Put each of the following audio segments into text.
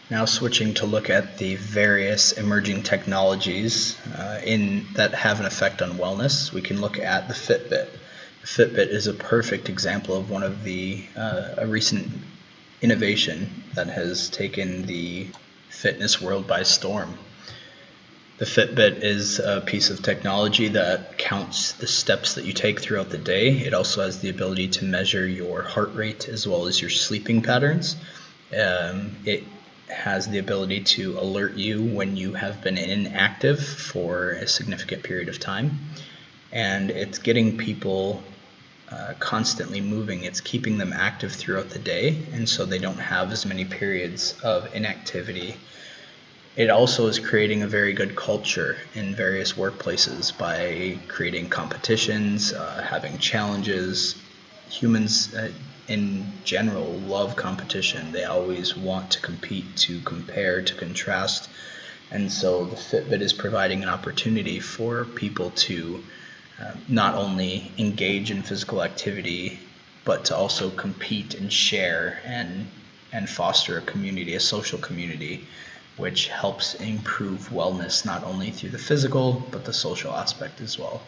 Now switching to look at the various emerging technologies that have an effect on wellness, we can look at the Fitbit. The Fitbit is a perfect example of one of a recent innovation that has taken the fitness world by storm. The Fitbit is a piece of technology that counts the steps that you take throughout the day. It also has the ability to measure your heart rate as well as your sleeping patterns. It has the ability to alert you when you have been inactive for a significant period of time. And it's getting people constantly moving. It's keeping them active throughout the day, and so they don't have as many periods of inactivity. It also is creating a very good culture in various workplaces by creating competitions, having challenges. Humans in general love competition. They always want to compete, to compare, to contrast. And so the Fitbit is providing an opportunity for people to not only engage in physical activity, but to also compete and share and foster a community, a social community, which helps improve wellness not only through the physical, but the social aspect as well.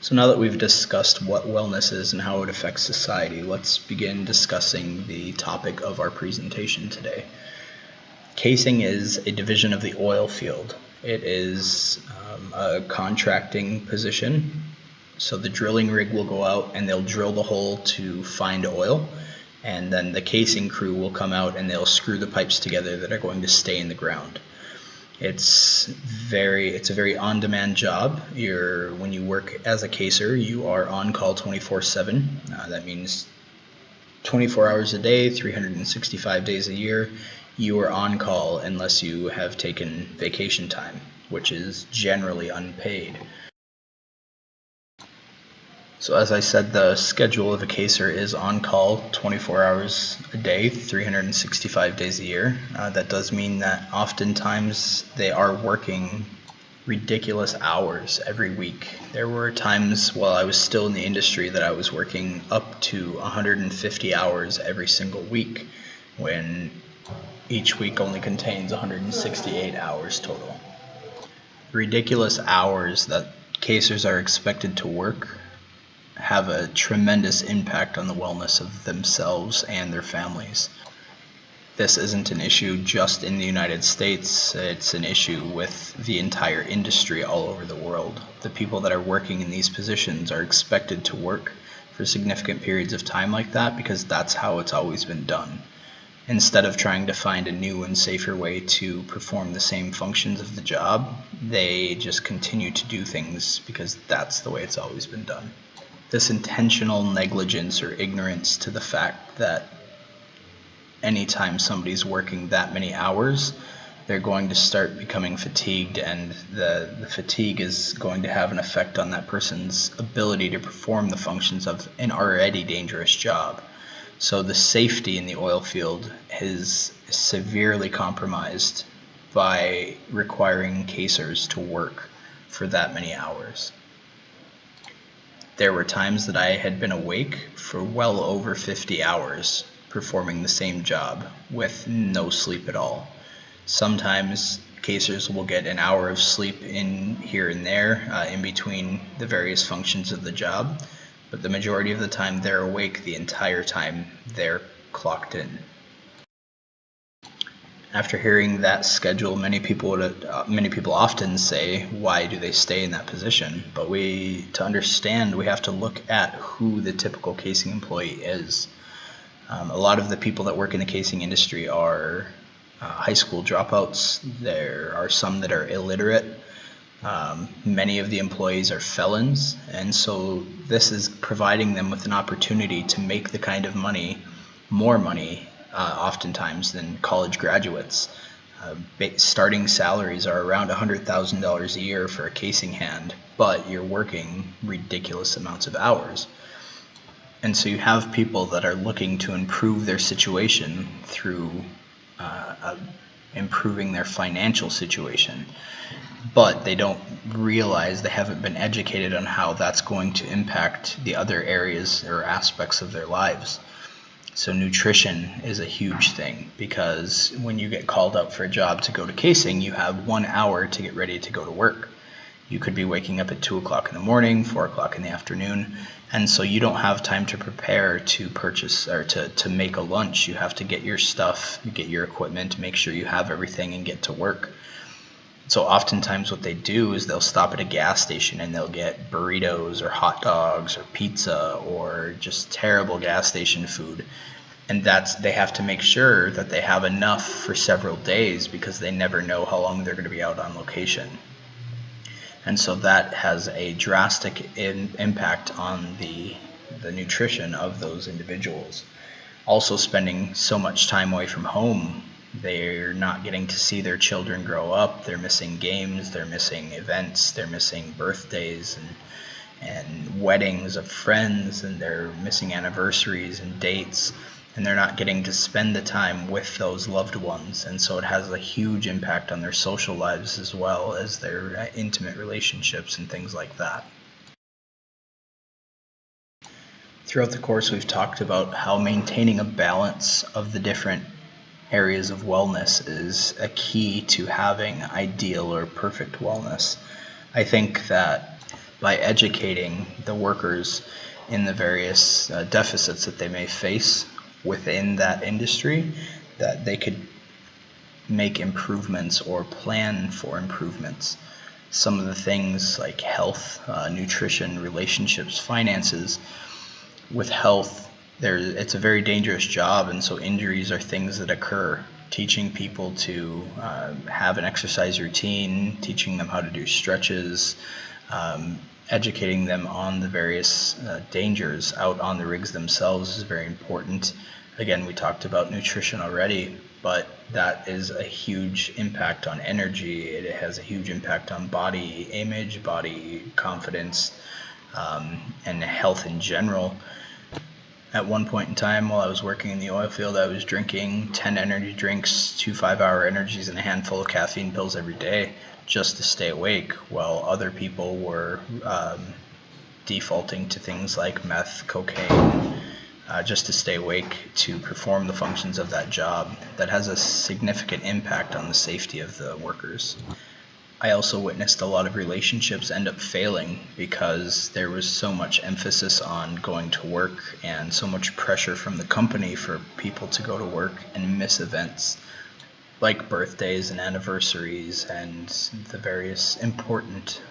So now that we've discussed what wellness is and how it affects society, let's begin discussing the topic of our presentation today. Casing is a division of the oil field. It is a contracting position. So the drilling rig will go out and they'll drill the hole to find oil, and then the casing crew will come out and they'll screw the pipes together that are going to stay in the ground. It's a very on-demand job. When you work as a caser, you are on call 24/7. That means 24 hours a day, 365 days a year. You are on call unless you have taken vacation time, which is generally unpaid. So as I said, the schedule of a caser is on call 24 hours a day, 365 days a year. That does mean that oftentimes they are working ridiculous hours every week. There were times while I was still in the industry that I was working up to 150 hours every single week, when each week only contains 168 hours total. Ridiculous hours that casers are expected to work have a tremendous impact on the wellness of themselves and their families. This isn't an issue just in the United States, it's an issue with the entire industry all over the world. The people that are working in these positions are expected to work for significant periods of time like that because that's how it's always been done. Instead of trying to find a new and safer way to perform the same functions of the job, they just continue to do things because that's the way it's always been done. This intentional negligence or ignorance to the fact that anytime somebody's working that many hours, they're going to start becoming fatigued, and the fatigue is going to have an effect on that person's ability to perform the functions of an already dangerous job. So the safety in the oil field is severely compromised by requiring casers to work for that many hours. There were times that I had been awake for well over 50 hours performing the same job with no sleep at all. Sometimes casers will get an hour of sleep in here and there in between the various functions of the job, but the majority of the time they're awake the entire time they're clocked in. After hearing that schedule, many people often say, why do they stay in that position? But to understand, we have to look at who the typical casing employee is. A lot of the people that work in the casing industry are high school dropouts. There are some that are illiterate. Many of the employees are felons, and so this is providing them with an opportunity to make the kind of money, more money, oftentimes than college graduates. Starting salaries are around $100,000 a year for a casing hand, but you're working ridiculous amounts of hours. And so you have people that are looking to improve their situation through improving their financial situation, but they don't realize, they haven't been educated on how that's going to impact the other areas or aspects of their lives. So nutrition is a huge thing, because when you get called up for a job to go to casing, you have 1 hour to get ready to go to work. You could be waking up at 2 o'clock in the morning, 4 o'clock in the afternoon, and so you don't have time to prepare to purchase or to make a lunch. You have to get your stuff, get your equipment, make sure you have everything, and get to work. So oftentimes what they do is they'll stop at a gas station and they'll get burritos or hot dogs or pizza or just terrible gas station food. And they have to make sure that they have enough for several days, because they never know how long they're going to be out on location. And so that has a drastic impact on the nutrition of those individuals. Also, spending so much time away from home, they're not getting to see their children grow up. They're missing games, they're missing events, they're missing birthdays and weddings of friends, and they're missing anniversaries and dates, and they're not getting to spend the time with those loved ones. And so it has a huge impact on their social lives as well as their intimate relationships and things like that. Throughout the course, we've talked about how maintaining a balance of the different areas of wellness is a key to having ideal or perfect wellness. I think that by educating the workers in the various deficits that they may face within that industry, that they could make improvements or plan for improvements. Some of the things like health, nutrition, relationships, finances. With health, it's a very dangerous job, and so injuries are things that occur. Teaching people to have an exercise routine, teaching them how to do stretches, educating them on the various dangers out on the rigs themselves is very important. Again, we talked about nutrition already, but that is a huge impact on energy. It has a huge impact on body image, body confidence, and health in general. At one point in time, while I was working in the oil field, I was drinking 10 energy drinks, 2 5-hour energies, and a handful of caffeine pills every day just to stay awake, while other people were defaulting to things like meth, cocaine, just to stay awake to perform the functions of that job. That has a significant impact on the safety of the workers. I also witnessed a lot of relationships end up failing because there was so much emphasis on going to work and so much pressure from the company for people to go to work and miss events like birthdays and anniversaries and the various important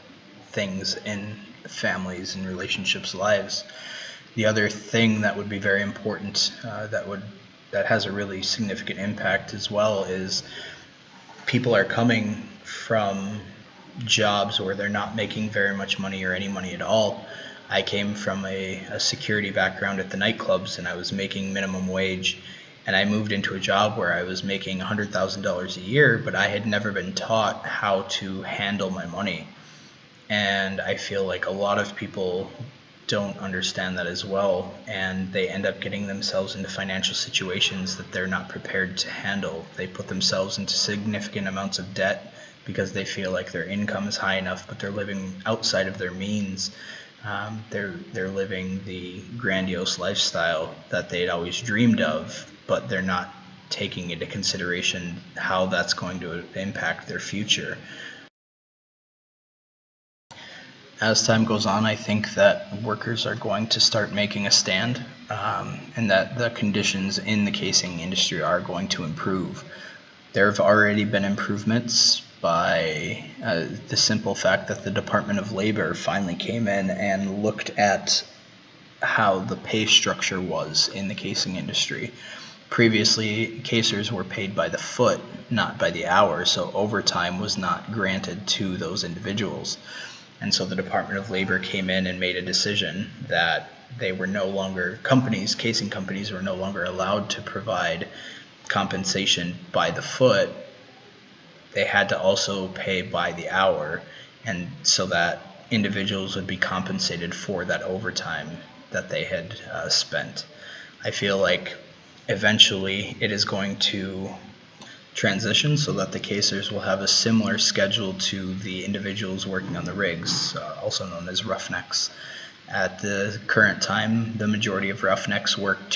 things in families and relationships' lives. The other thing that would be very important that has a really significant impact as well is people are coming from jobs where they're not making very much money or any money at all. I came from a security background at the nightclubs, and I was making minimum wage, and I moved into a job where I was making $100,000 a year, but I had never been taught how to handle my money. And I feel like a lot of people don't understand that as well, and they end up getting themselves into financial situations that they're not prepared to handle. They put themselves into significant amounts of debt because they feel like their income is high enough, but they're living outside of their means. They're living the grandiose lifestyle that they'd always dreamed of, but they're not taking into consideration how that's going to impact their future. As time goes on, I think that workers are going to start making a stand, and that the conditions in the casing industry are going to improve. There have already been improvements by the simple fact that the Department of Labor finally came in and looked at how the pay structure was in the casing industry. Previously, casers were paid by the foot, not by the hour, so overtime was not granted to those individuals. And so the Department of Labor came in and made a decision that they were no longer, casing companies were no longer allowed to provide compensation by the foot. They had to also pay by the hour, and so that individuals would be compensated for that overtime that they had spent. I feel like eventually it is going to transition so that the casers will have a similar schedule to the individuals working on the rigs, also known as roughnecks. At the current time, the majority of roughnecks work